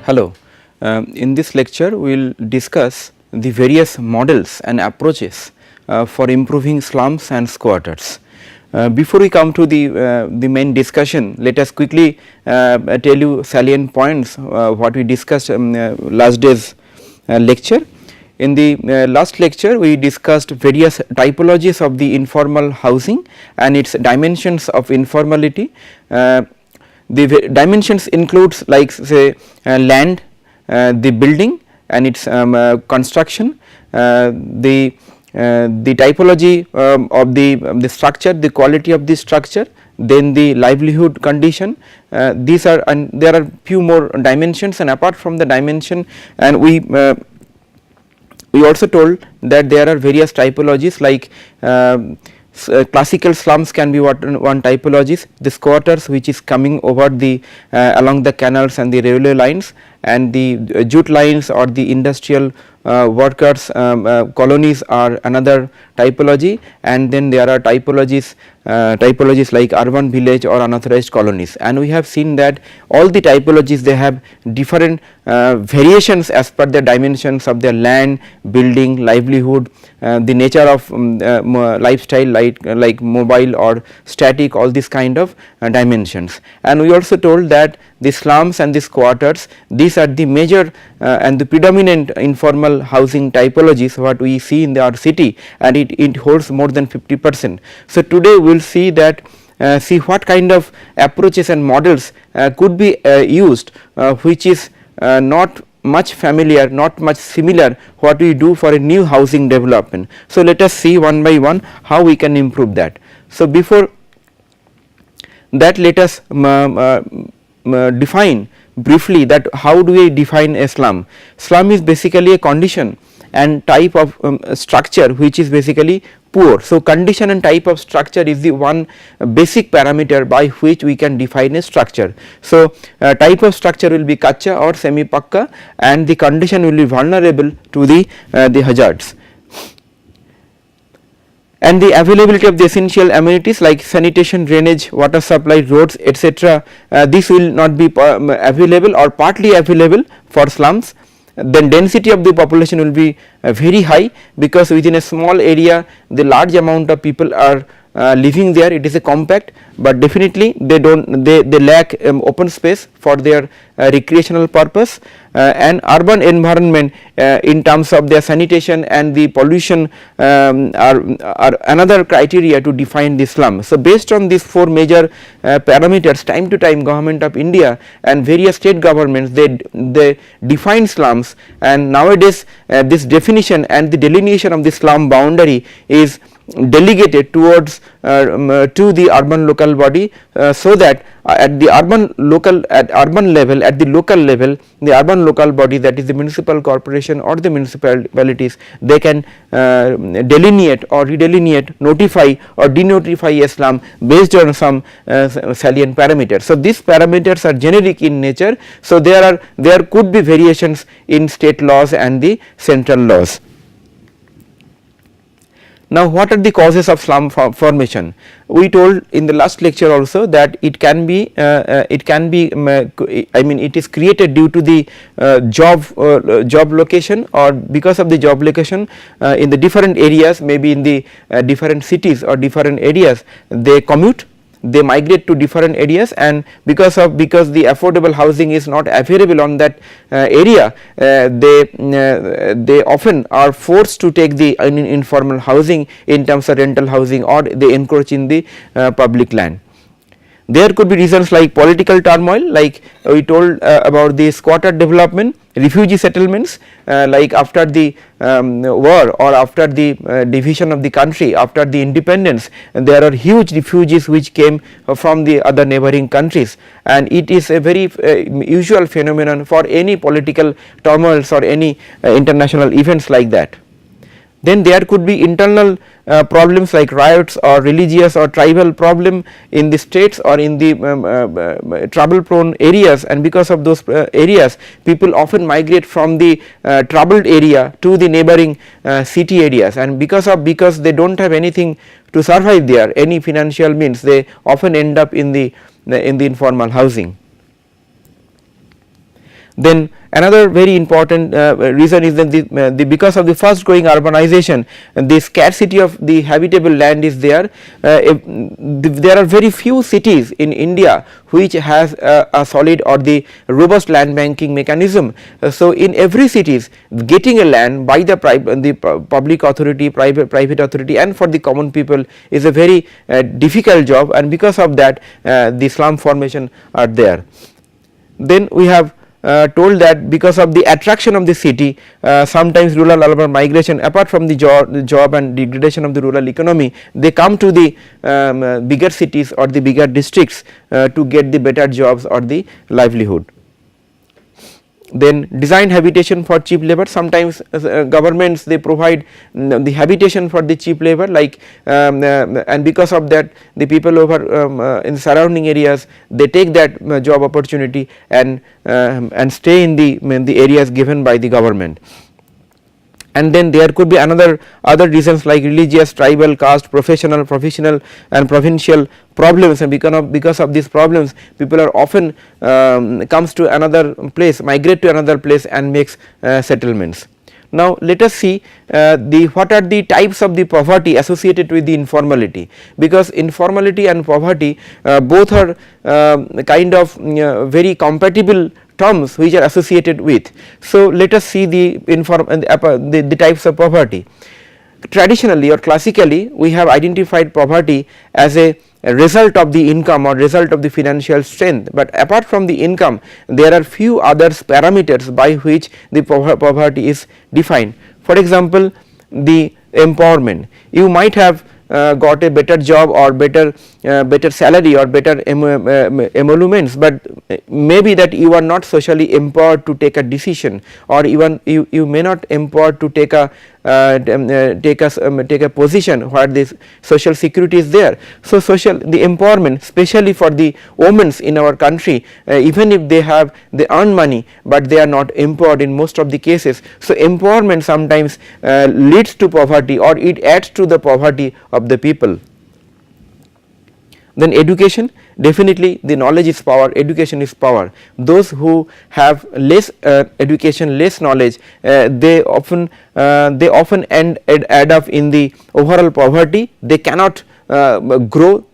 Hello. In this lecture we will discuss the various models and approaches for improving slums and squatters. Before we come to the main discussion, let us quickly tell you salient points what we discussed last day's lecture. In the last lecture we discussed various typologies of the informal housing and its dimensions of informality. The dimensions includes like say land, the building and its construction, the typology of the structure, the quality of the structure, then the livelihood condition. These are, and there are few more dimensions, and apart from the dimension, and we also told that there are various typologies like classical slums can be one typologies, the squatters which is coming over the along the canals and the railway lines, and the jute lines or the industrial workers colonies are another typology, and then there are typologies like urban village or unauthorized colonies, and we have seen that all the typologies they have different variations as per the dimensions of their land, building, livelihood, the nature of lifestyle like mobile or static, all these kind of dimensions. And we also told that the slums and the squatters, these are the major and the predominant informal housing typologies what we see in our city, and it holds more than 50%. So today we will see that see what kind of approaches and models could be used which is not much familiar, not much similar what we do for a new housing development. So let us see one by one how we can improve that. So before that, let us define briefly that how do we define a slum. Slum is basically a condition and type of structure which is basically poor. So condition and type of structure is the one basic parameter by which we can define a structure. So type of structure will be kacha or semi pakka, and the condition will be vulnerable to the hazards. And the availability of the essential amenities like sanitation, drainage, water supply, roads, etc. This will not be available or partly available for slums. Then density of the population will be very high, because within a small area the large amount of people are living there. It is a compact, but definitely they lack open space for their recreational purpose, and urban environment in terms of their sanitation and the pollution are another criteria to define the slum. So based on these four major parameters, time to time Government of India and various state governments they define slums, and nowadays this definition and the delineation of the slum boundary is delegated towards to the urban local body, so that at the urban local level, at the local level, the urban local body, that is the municipal corporation or the municipalities, they can delineate or redelineate, notify or denotify a slum based on some salient parameters. So these parameters are generic in nature, so there could be variations in state laws and the central laws. Now what are the causes of slum formation? We told in the last lecture also that it can be I mean it is created due to the job location, or because of the job location in the different areas, maybe in the different cities or different areas they commute, they migrate to different areas, and because the affordable housing is not available on that area, they often are forced to take the informal housing in terms of rental housing, or they encroach in the public land. There could be reasons like political turmoil, like we told about the squatter development, refugee settlements, like after the war or after the division of the country, after the independence, there are huge refugees which came from the other neighboring countries, and it is a very usual phenomenon for any political turmoils or any international events like that. Then there could be internal problems like riots or religious or tribal problem in the states or in the trouble prone areas, and because of those areas people often migrate from the troubled area to the neighboring city areas, and because they do not have anything to survive there, any financial means, they often end up in the informal housing. Then another very important reason is that because of the fast growing urbanization, the scarcity of the habitable land is there. There are very few cities in India which has a solid or the robust land banking mechanism. So in every cities, getting a land by the public authority, private authority, and for the common people is a very difficult job, and because of that the slum formation are there. Then we have told that because of the attraction of the city, sometimes rural urban migration, apart from the job and degradation of the rural economy, they come to the bigger cities or the bigger districts to get the better jobs or the livelihood. Then design habitation for cheap labor. Sometimes governments they provide the habitation for the cheap labor, like and because of that the people over in surrounding areas, they take that job opportunity and stay in the areas given by the government. And then there could be other reasons like religious, tribal, caste, professional and provincial problems, and because of these problems people are often comes to another place, migrate to another place and makes settlements. Now let us see what are the types of the poverty associated with the informality, because informality and poverty both are kind of very compatible terms which are associated with. So let us see the types of poverty. Traditionally or classically we have identified poverty as a result of the income or result of the financial strength, but apart from the income there are few other parameters by which the poverty is defined. For example, the empowerment. You might have got a better job or better salary or better emoluments, but maybe that you are not socially empowered to take a decision, or even you may not empowered to take a position where this social security is there. So the empowerment, especially for the women in our country, even if they earn money but they are not empowered in most of the cases. So empowerment sometimes leads to poverty, or it adds to the poverty of the people. Then education, definitely the knowledge is power, education is power. Those who have less education, less knowledge, they often add up in the overall poverty. They cannot grow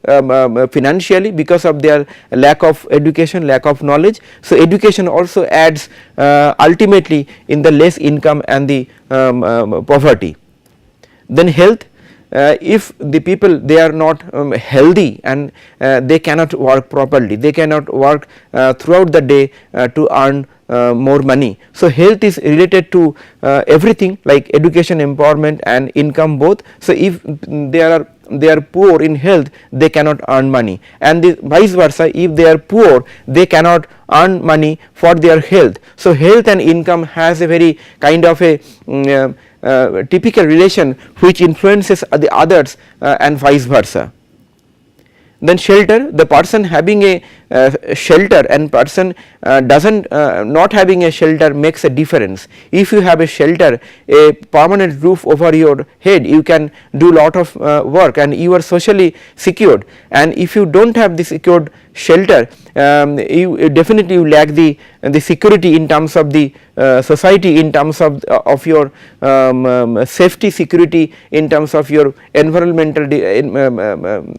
financially because of their lack of education, lack of knowledge. So education also adds ultimately in the less income and the poverty. Then health. If the people they are not healthy and they cannot work properly, they cannot work throughout the day to earn more money. So health is related to everything like education, empowerment and income both. So if they are poor in health, they cannot earn money, and vice versa, if they are poor they cannot earn money for their health. So health and income has a very kind of a typical relation which influences the others and vice versa. Then shelter, the person having a shelter and person not having a shelter makes a difference. If you have a shelter, a permanent roof over your head, you can do lot of work and you are socially secured, and if you do not have the secured shelter, you definitely you lack the security in terms of the society, in terms of your safety, security, in terms of your environmental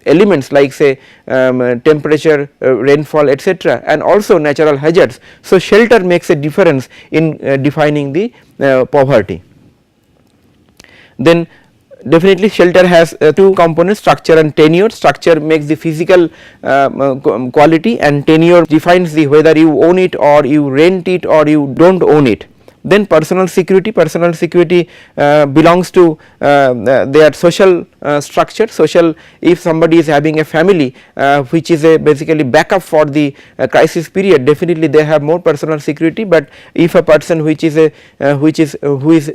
elements like say temperature, rainfall, etc., and also natural hazards. So shelter makes a difference in defining the poverty. Then definitely shelter has two components, structure and tenure. Structure makes the physical quality, and tenure defines the whether you own it or you rent it or you do not own it. Then personal security belongs to their social structure. Social, if somebody is having a family which is a basically backup for the crisis period, definitely they have more personal security. But if a person who is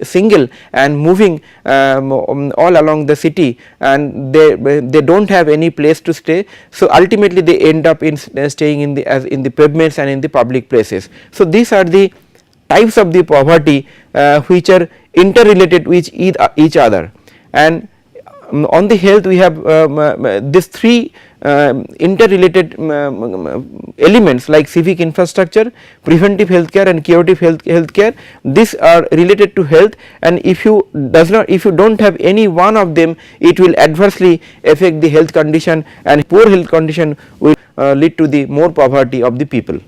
single and moving all along the city and they do not have any place to stay, so ultimately they end up in staying in the pavements and in the public places. So these are the types of the poverty which are interrelated with each other, and on the health we have these three interrelated elements like civic infrastructure, preventive healthcare and curative healthcare. These are related to health, and if you do not have any one of them, it will adversely affect the health condition, and poor health condition will lead to the more poverty of the people.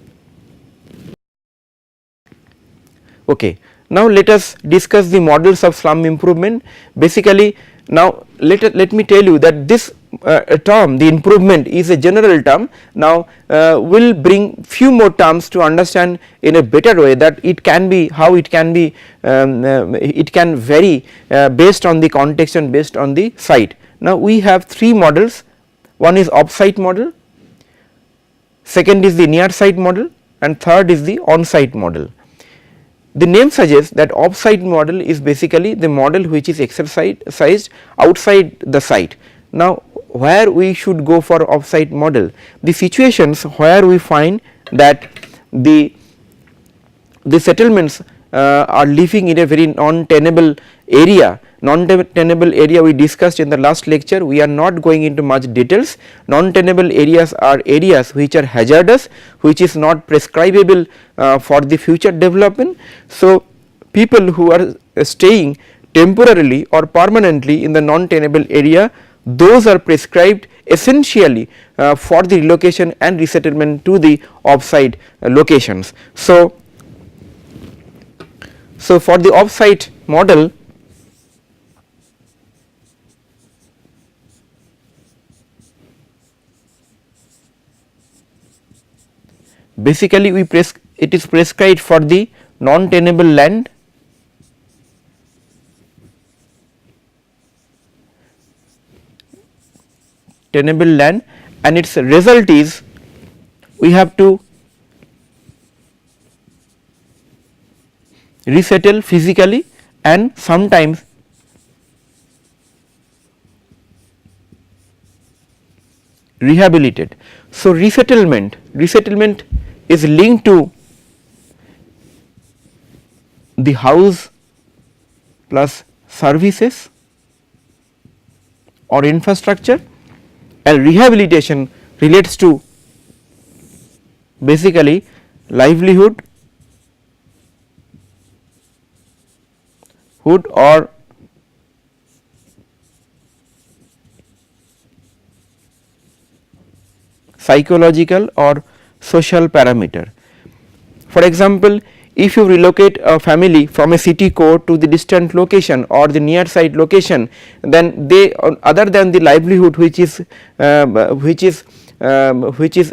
Okay. Now let us discuss the models of slum improvement. Basically, now let me tell you that this term, the improvement, is a general term. Now will bring few more terms to understand in a better way that it can be, how it can be, it can vary based on the context and based on the site. Now we have three models. One is Offsite model, second is the Nearside model, and third is the Onsite model. The name suggests that Offsite model is basically the model which is exercised outside the site. Now where we should go for Offsite model? The situations where we find that the settlements are living in a very non-tenable area. Non-tenable area we discussed in the last lecture, we are not going into much details. Non-tenable areas are areas which are hazardous, which is not prescribable for the future development. So people who are staying temporarily or permanently in the non-tenable area, those are prescribed essentially for the relocation and resettlement to the offsite locations. So for the offsite model, basically it is prescribed for the non-tenable land, and its result is we have to resettle physically and sometimes rehabilitate. So resettlement is linked to the house plus services or infrastructure, and rehabilitation relates to basically livelihood or psychological or social parameter. For example, if you relocate a family from a city core to the distant location or the near site location, then they, other than the livelihood which is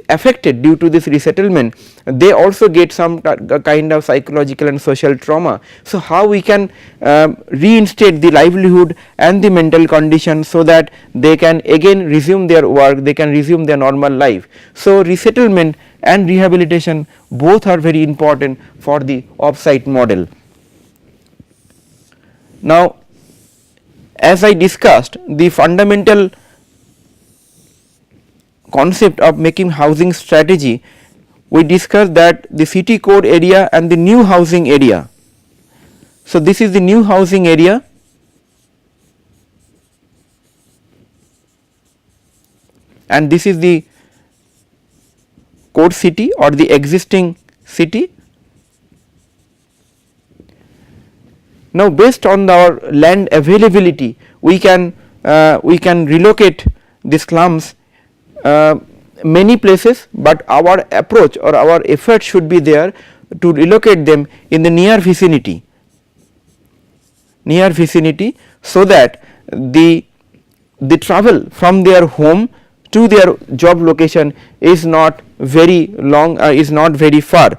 affected due to this resettlement, they also get some kind of psychological and social trauma. So how we can reinstate the livelihood and the mental condition so that they can again resume their work, they can resume their normal life. So resettlement and rehabilitation both are very important for the offsite model. Now as I discussed, the fundamental concept of making housing strategy, we discussed that the city core area and the new housing area. So this is the new housing area, and this is the core city or the existing city. Now based on our land availability, we can relocate the slums many places, but our approach or our effort should be there to relocate them in the near vicinity, so that the travel from their home to their job location is not very long, is not very far.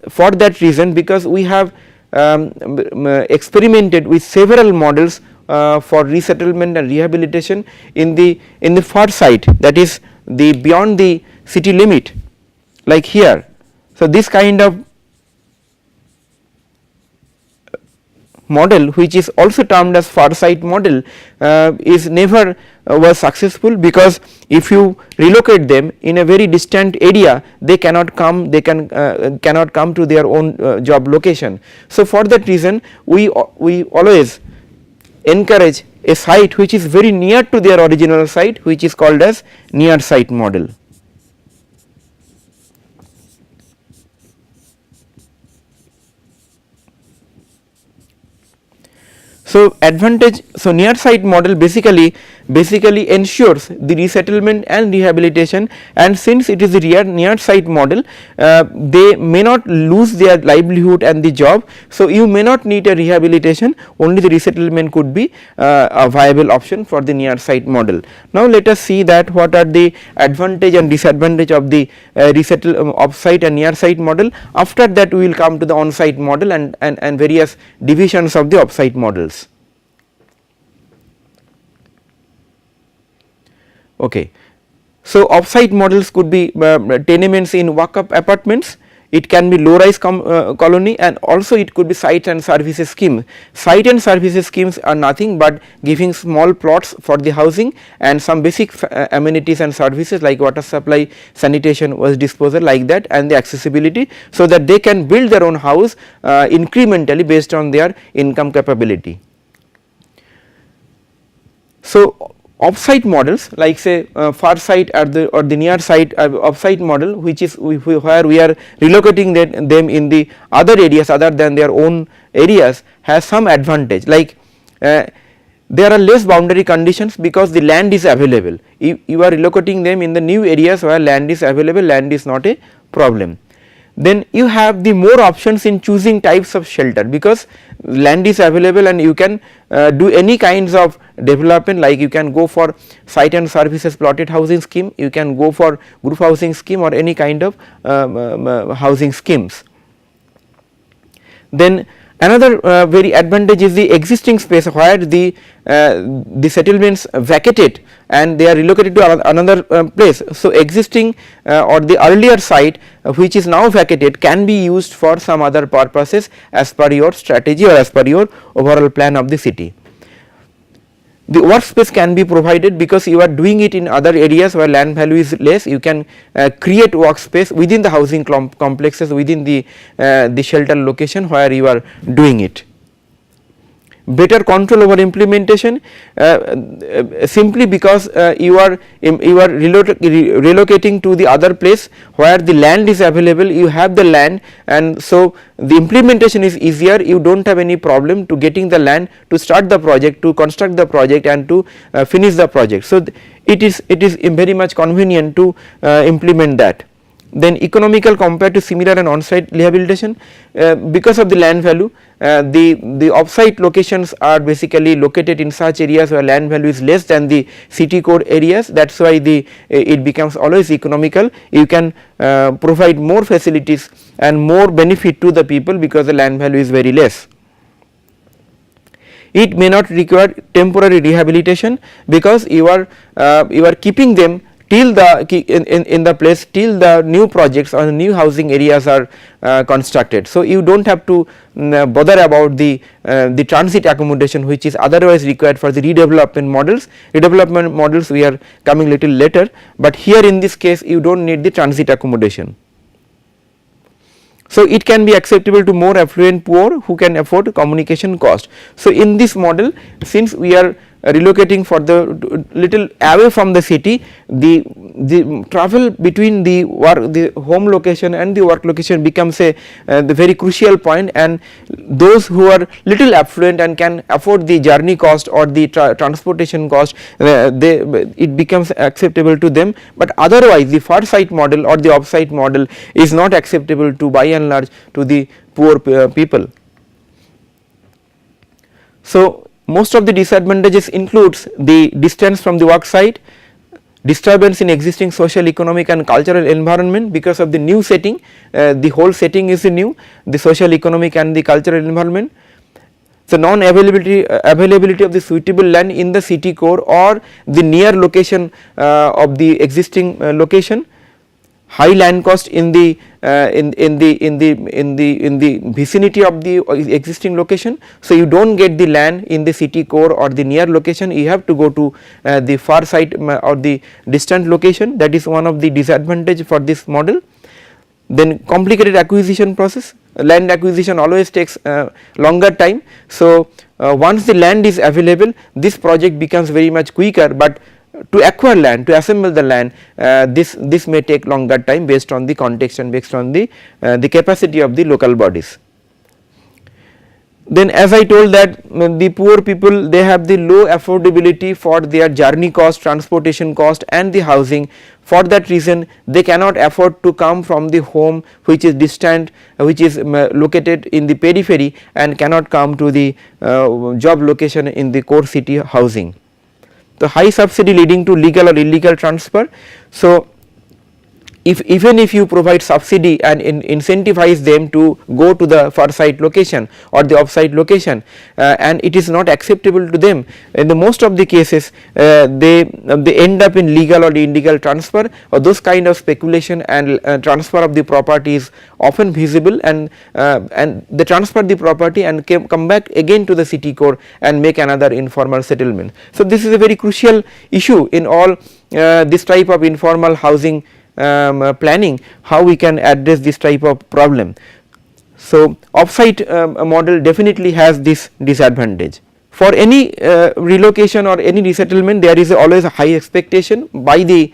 For that reason, because we have experimented with several models for resettlement and rehabilitation in the far side, that is the beyond the city limit, like here. So this kind of model, which is also termed as far side model, is never was successful, because if you relocate them in a very distant area, they cannot come, cannot come to their own job location. So for that reason, we always encourage a site which is very near to their original site, which is called as Nearside Model. So, advantage, so Nearside model basically ensures the resettlement and rehabilitation, and since it is a nearside model, they may not lose their livelihood and the job. So, you may not need a rehabilitation, only the resettlement could be a viable option for the nearside model. Now, let us see that what are the advantage and disadvantage of the offsite and nearside model. After that, we will come to the onsite model and various divisions of the offsite models. Okay. So, offsite models could be tenements in walk-up apartments, it can be low rise colony, and also it could be site and services scheme. Site and services schemes are nothing but giving small plots for the housing and some basic amenities and services like water supply, sanitation, waste disposal, like that, and the accessibility, so that they can build their own house incrementally based on their income capability. So, offsite models like say far site or the near site offsite model, which is where we are relocating them in the other areas other than their own areas, has some advantage, like there are less boundary conditions because the land is available. You are relocating them in the new areas where land is available, land is not a problem. Then you have the more options in choosing types of shelter because land is available and you can do any kinds of development, like you can go for site and services plotted housing scheme, you can go for group housing scheme or any kind of housing schemes. Then another very advantage is the existing space where the settlements vacated and they are relocated to another place. So, existing or the earlier site which is now vacated can be used for some other purposes as per your strategy or as per your overall plan of the city. The workspace can be provided because you are doing it in other areas where land value is less. You can create workspace within the housing complexes within the shelter location where you are doing it. Better control over implementation simply because you are relocating to the other place where the land is available, you have the land, and so the implementation is easier. You do not have any problem to getting the land to start the project, to construct the project and to finish the project. So, it is very much convenient to implement that. Then economical compared to similar and on-site rehabilitation, because of the land value, the off-site locations are basically located in such areas where land value is less than the city core areas. That is why it becomes always economical. You can provide more facilities and more benefit to the people because the land value is very less. It may not require temporary rehabilitation because you are keeping them till the in the place till the new projects or new housing areas are constructed. So, you do not have to bother about the transit accommodation which is otherwise required for the redevelopment models. Redevelopment models we are coming little later, but here in this case you do not need the transit accommodation. So, it can be acceptable to more affluent poor who can afford communication cost. So, in this model, since we are relocating for the little away from the city, the travel between the home location and the work location becomes the very crucial point, and those who are little affluent and can afford the journey cost or the transportation cost, it becomes acceptable to them, but otherwise the far site model or the offsite model is not acceptable to by and large to the poor people. So, most of the disadvantages includes the distance from the work site, disturbance in existing social, economic and cultural environment because of the new setting, the whole setting is new, the social, economic and the cultural environment. So, non-availability of the suitable land in the city core or the near location of the existing location, high land cost in the vicinity of the existing location. So, you do not get the land in the city core or the near location, you have to go to the far site or the distant location. That is one of the disadvantage for this model. Then complicated acquisition process, land acquisition always takes longer time. So, once the land is available, this project becomes very much quicker, but to acquire land, to assemble the land, this may take longer time based on the context and based on the capacity of the local bodies. Then, as I told that the poor people, they have the low affordability for their journey cost, transportation cost and the housing. For that reason, they cannot afford to come from the home which is distant, which is located in the periphery, and cannot come to the job location in the core city housing. The high subsidy leading to legal or illegal transfer. So, even if you provide subsidy and incentivize them to go to the far site location or the offsite location, and it is not acceptable to them, in the most of the cases they end up in legal or illegal transfer, or those kind of speculation and transfer of the property is often visible, and they transfer the property and come back again to the city core and make another informal settlement. So, this is a very crucial issue in all this type of informal housing planning, how we can address this type of problem. So, offsite model definitely has this disadvantage. For any relocation or any resettlement, there is always a high expectation by the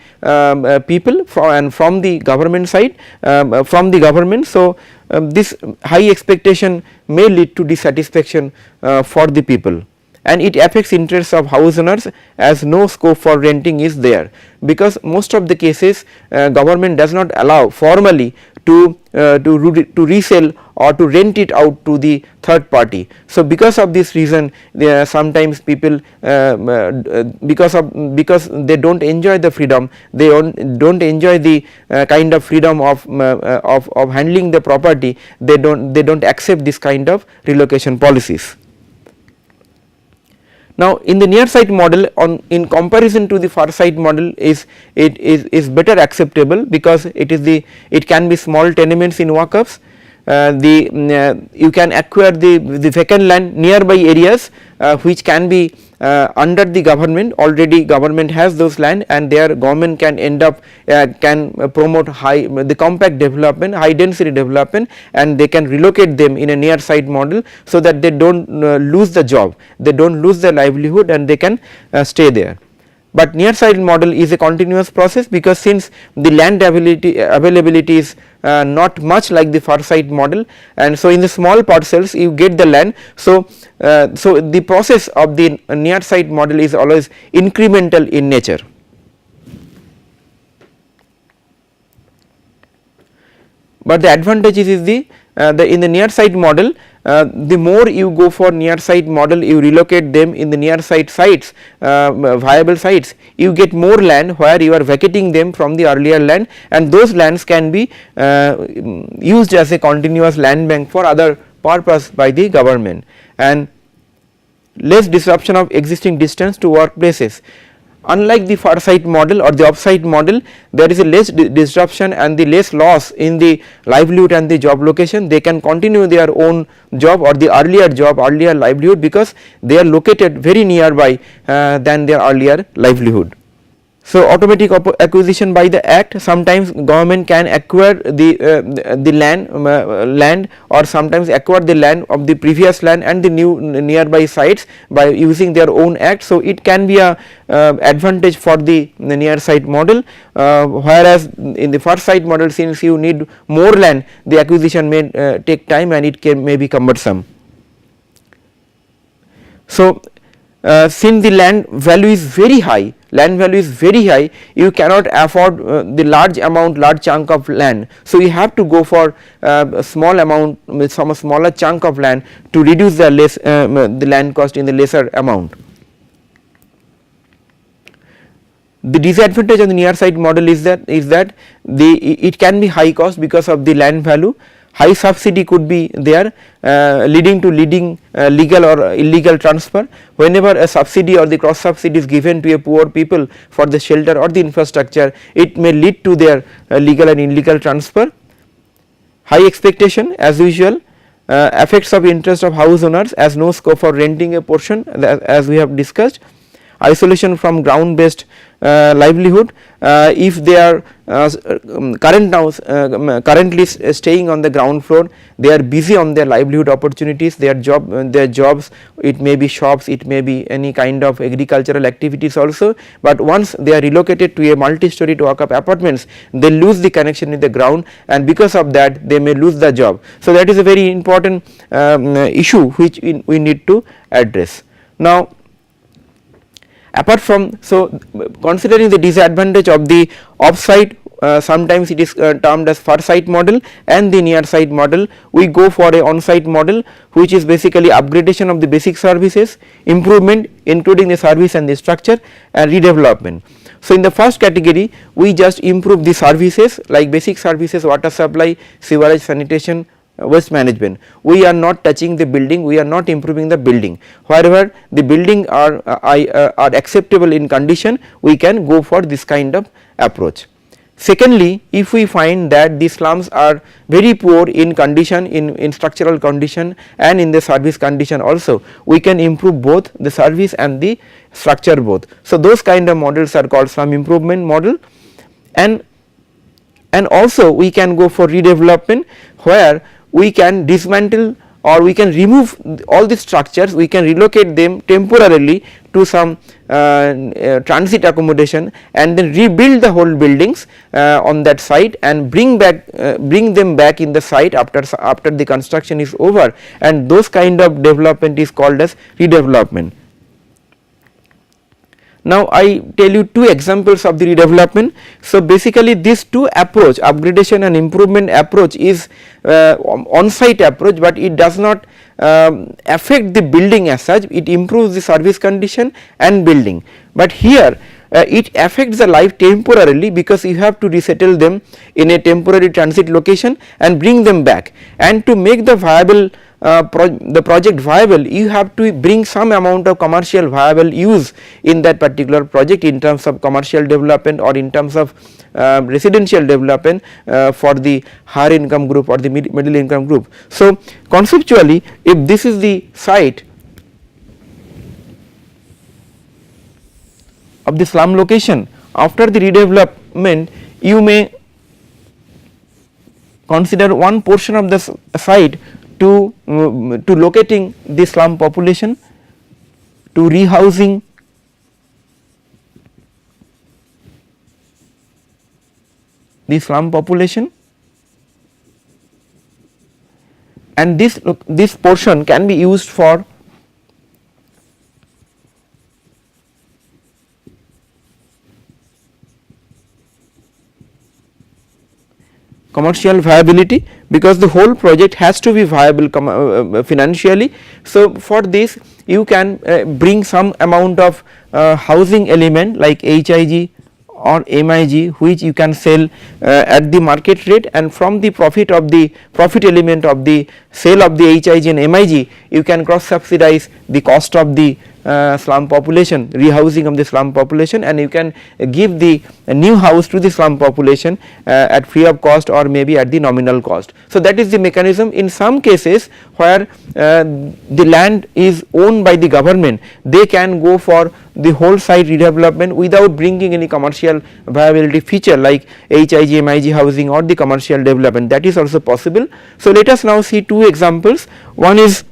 people from the government side, from the government. So, this high expectation may lead to dissatisfaction for the people, and it affects interests of house owners, as no scope for renting is there, because most of the cases government does not allow formally to resell or to rent it out to the third party. So, because of this reason, sometimes people because they do not enjoy the freedom, they do not enjoy the kind of freedom of handling the property, they do not accept this kind of relocation policies. Now, in the Nearside model, in comparison to the far side model, is better acceptable, because it can be small tenements in walk-ups. You can acquire the vacant land nearby areas which can be under the government. Already government has those land, and their government can end up can promote the compact development, high density development, and they can relocate them in a Nearside model, so that they do not lose the job, they do not lose their livelihood, and they can stay there. But Nearside model is a continuous process, because since the land availability is not much like the far side model, and so in the small parcels you get the land. So, the process of the Nearside model is always incremental in nature. But the advantages is in the Nearside model, the more you go for Nearside model, you relocate them in the Nearside sites, viable sites, you get more land where you are vacating them from the earlier land, and those lands can be used as a continuous land bank for other purpose by the government, and less disruption of existing distance to workplaces. Unlike the far side model or the offsite model, there is a less disruption and the less loss in the livelihood and the job location. They can continue their own job or the earlier livelihood, because they are located very nearby than their earlier livelihood. So, automatic acquisition by the act, sometimes government can acquire the land or sometimes acquire the land of the previous land and the new nearby sites by using their own act. So, it can be a advantage for the Nearside model, whereas in the far side model, since you need more land, the acquisition may take time and it may be cumbersome. So, since the land value is very high, you cannot afford the large chunk of land. So, you have to go for a small amount, some smaller chunk of land to reduce the land cost in the lesser amount. The disadvantage of the Nearside model is that it can be high cost because of the land value. High subsidy could be there, leading to legal or illegal transfer. Whenever a subsidy or the cross subsidy is given to a poor people for the shelter or the infrastructure, it may lead to their legal and illegal transfer. High expectation, as usual, affects of interest of house owners, as no scope for renting a portion, as we have discussed. Isolation from ground based livelihood. If they are currently staying on the ground floor, they are busy on their livelihood opportunities, their jobs, it may be shops, it may be any kind of agricultural activities also, but once they are relocated to a multi-story walk-up apartments, they lose the connection with the ground, and because of that they may lose the job. So that is a very important issue which we need to address. Now, apart from, considering the disadvantage of the offsite, sometimes it is termed as far site model and the near site model, we go for a on-site model, which is basically upgradation of the basic services, improvement including the service and the structure, and redevelopment. So in the first category, we just improve the services like basic services, water supply, sewerage, sanitation, waste management. We are not touching the building, we are not improving the building. However, the building are acceptable in condition, we can go for this kind of approach. Secondly, if we find that the slums are very poor in condition, in structural condition and in the service condition also, we can improve both the service and the structure both. So those kind of models are called slum improvement model, and also we can go for redevelopment, where we can dismantle or we can remove all the structures, we can relocate them temporarily to some transit accommodation and then rebuild the whole buildings on that site and bring them back in the site after the construction is over, and those kind of development is called as redevelopment. Now I tell you two examples of the redevelopment. So basically these two approach, upgradation and improvement approach, is on-site approach, but it does not affect the building as such, it improves the service condition and building. But here it affects the life temporarily, because you have to resettle them in a temporary transit location and bring them back, and to make the viable the project viable, you have to bring some amount of commercial viable use in that particular project in terms of commercial development or in terms of residential development for the higher income group or the middle income group. So conceptually, if this is the site of the slum location, after the redevelopment you may consider one portion of the site to locating the slum population, to rehousing the slum population, and this portion can be used for commercial viability, because the whole project has to be viable financially. So for this you can bring some amount of housing element like HIG or MIG, which you can sell at the market rate, and from the profit element of the sale of the HIG and MIG, you can cross subsidize the cost of the slum population, rehousing of the slum population, and you can give the new house to the slum population at free of cost or maybe at the nominal cost. So that is the mechanism. In some cases where the land is owned by the government, they can go for the whole site redevelopment without bringing any commercial viability feature like HIG, MIG housing or the commercial development. That is also possible. So let us now see two examples. One is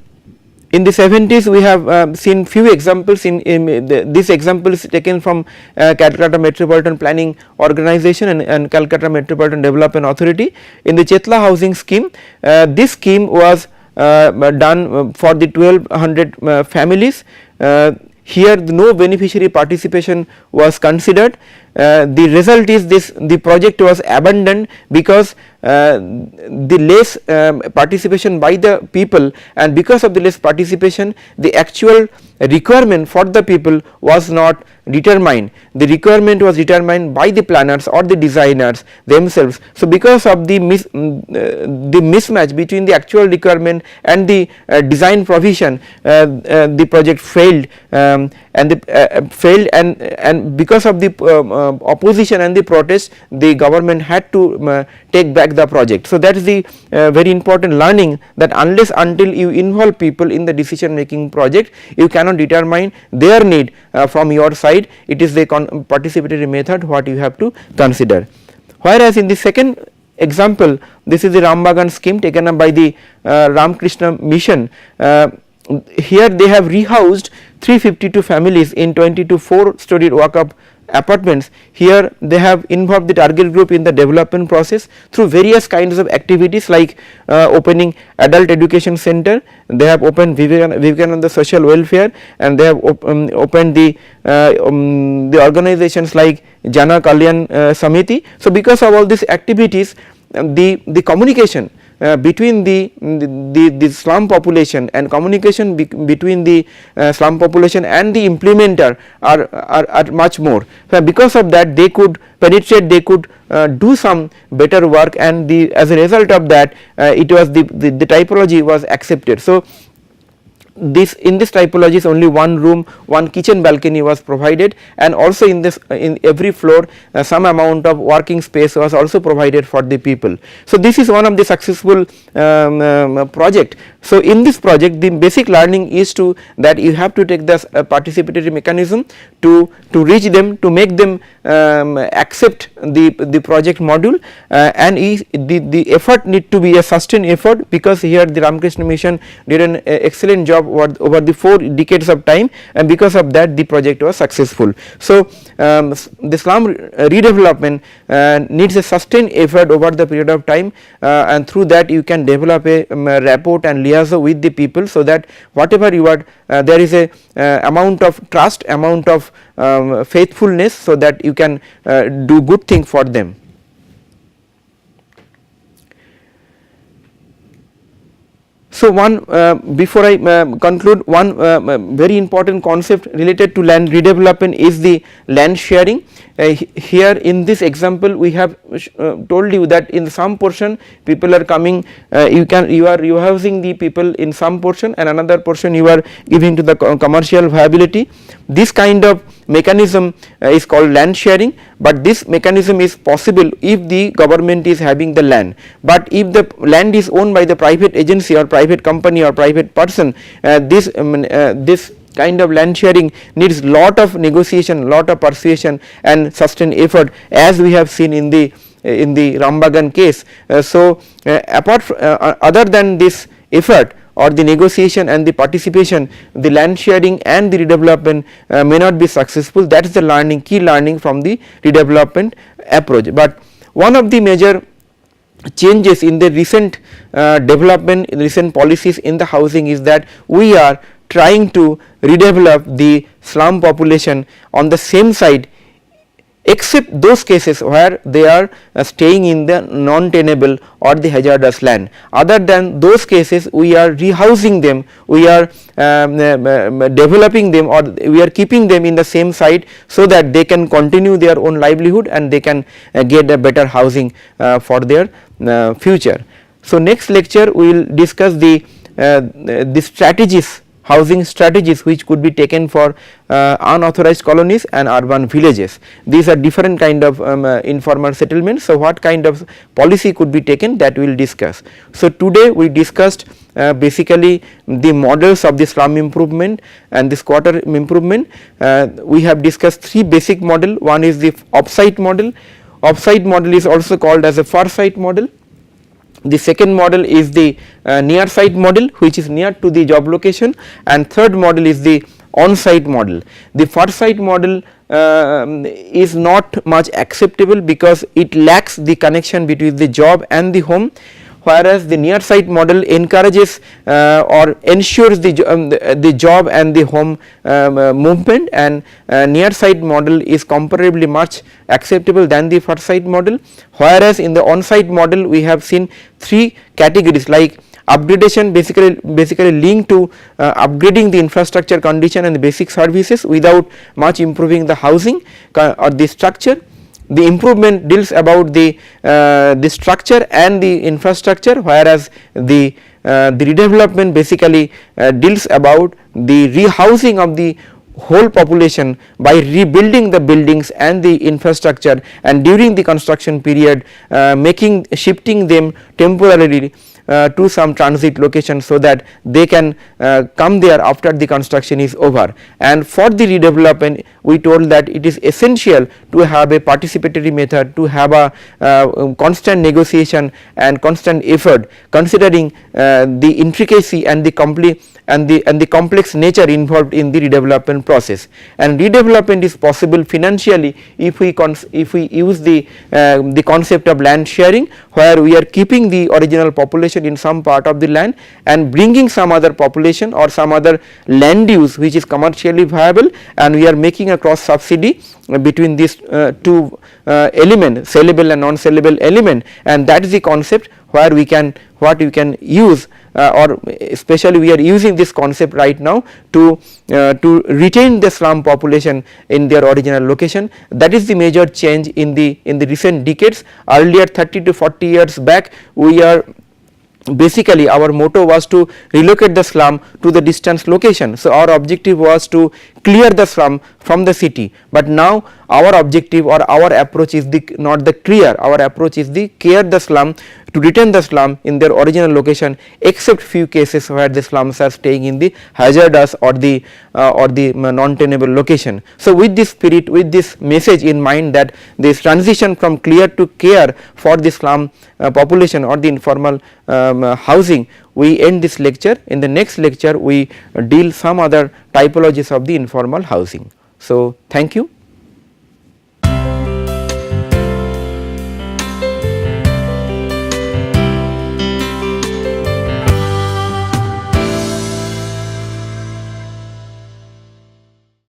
in the 70s we have seen few examples. This example is taken from Calcutta Metropolitan Planning Organization and Calcutta Metropolitan Development Authority. In the Chetla housing scheme, this scheme was done for the 1200 families. Here no beneficiary participation was considered. The result is the project was abandoned because the less participation by the people, and because of the less participation the actual requirement for the people was not determined. The requirement was determined by the planners or the designers themselves. So because of the mismatch between the actual requirement and the design provision, the project failed, and because of the opposition and the protest, the government had to take back back the project. So, that is the very important learning, that unless until you involve people in the decision making project, you cannot determine their need from your side. It is the participatory method what you have to consider. Whereas in the second example, this is the Rambagan scheme taken up by the Ramakrishna Mission. Here they have rehoused 352 families in 22 4-story walk-up apartments. Here they have involved the target group in the development process through various kinds of activities, like opening adult education center, they have opened Vivekananda social welfare, and they have opened the organizations like Jana Kalyan Samiti. So, because of all these activities, the communication between the slum population and communication between the slum population and the implementer are much more. So, because of that they could penetrate, they could do some better work, and as a result of that it was the typology was accepted. So, in this typology only one room, one kitchen balcony was provided, and also in every floor some amount of working space was also provided for the people. So, this is one of the successful project. So, in this project the basic learning is that you have to take the participatory mechanism to reach them, to make them accept the project module, and the effort need to be a sustained effort, because here the Ramakrishna Mission did an excellent job over the 4 decades of time, and because of that the project was successful. So, the slum redevelopment needs a sustained effort over the period of time, and through that you can develop a rapport and liaison with the people, so that whatever you are there is a amount of trust, amount of faithfulness, so that you can do good thing for them. So, one before I conclude, one very important concept related to land redevelopment is the land sharing. Here in this example we have told you that in some portion people are coming, you are housing the people in some portion, and another portion you are giving to the commercial viability. This kind of mechanism is called land sharing, but this mechanism is possible if the government is having the land. But if the land is owned by the private agency or private company or private person, this kind of land sharing needs lot of negotiation, lot of persuasion and sustained effort, as we have seen in the Rambagan case. So, other than this effort or the negotiation and the participation, the land sharing and the redevelopment may not be successful. That is the key learning from the redevelopment approach. But one of the major changes in the recent development, recent policies in the housing is that we are trying to redevelop the slum population on the same site, except those cases where they are staying in the non-tenable or the hazardous land. Other than those cases, we are rehousing them, we are developing them, or we are keeping them in the same site, so that they can continue their own livelihood and they can get a better housing for their future. So, next lecture we will discuss the strategies, housing strategies which could be taken for unauthorized colonies and urban villages. These are different kind of informal settlements. So, what kind of policy could be taken, that we will discuss. So, today we discussed basically the models of the slum improvement and the squatter improvement. We have discussed 3 basic model. One is the offsite model. Offsite model is also called as a far-site model. The second model is the nearside model, which is near to the job location, and third model is the onsite model. The far-site model is not much acceptable because it lacks the connection between the job and the home, whereas the nearside model encourages or ensures the job and the home movement, and nearside model is comparably much acceptable than the far-site model. Whereas in the onsite model we have seen 3 categories, like upgradation, basically linked to upgrading the infrastructure condition and the basic services without much improving the housing or the structure. The improvement deals about the structure and the infrastructure, whereas the redevelopment basically deals about the rehousing of the whole population by rebuilding the buildings and the infrastructure, and during the construction period shifting them temporarily to some transit location, so that they can come there after the construction is over. And for the redevelopment, we told that it is essential to have a participatory method, to have a constant negotiation and constant effort, considering the intricacy and the complex nature involved in the redevelopment process. And redevelopment is possible financially if we use the concept of land sharing, where we are keeping the original population in some part of the land and bringing some other population or some other land use which is commercially viable, and we are making a cross subsidy between these two element, sellable and non-sellable element, and that is the concept where we can use or especially we are using this concept right now to retain the slum population in their original location. That is the major change in the recent decades. Earlier 30 to 40 years back, we are basically our motto was to relocate the slum to the distant location. So, our objective was to clear the slum from the city, but now our objective or our approach is not the clear, our approach is the care the slum, to retain the slum in their original location, except few cases where the slums are staying in the hazardous or the non-tenable location. So, with this spirit, with this message in mind, that this transition from clear to care for the slum population or the informal housing, we end this lecture. In the next lecture, we deal some other typologies of the informal housing. So, thank you.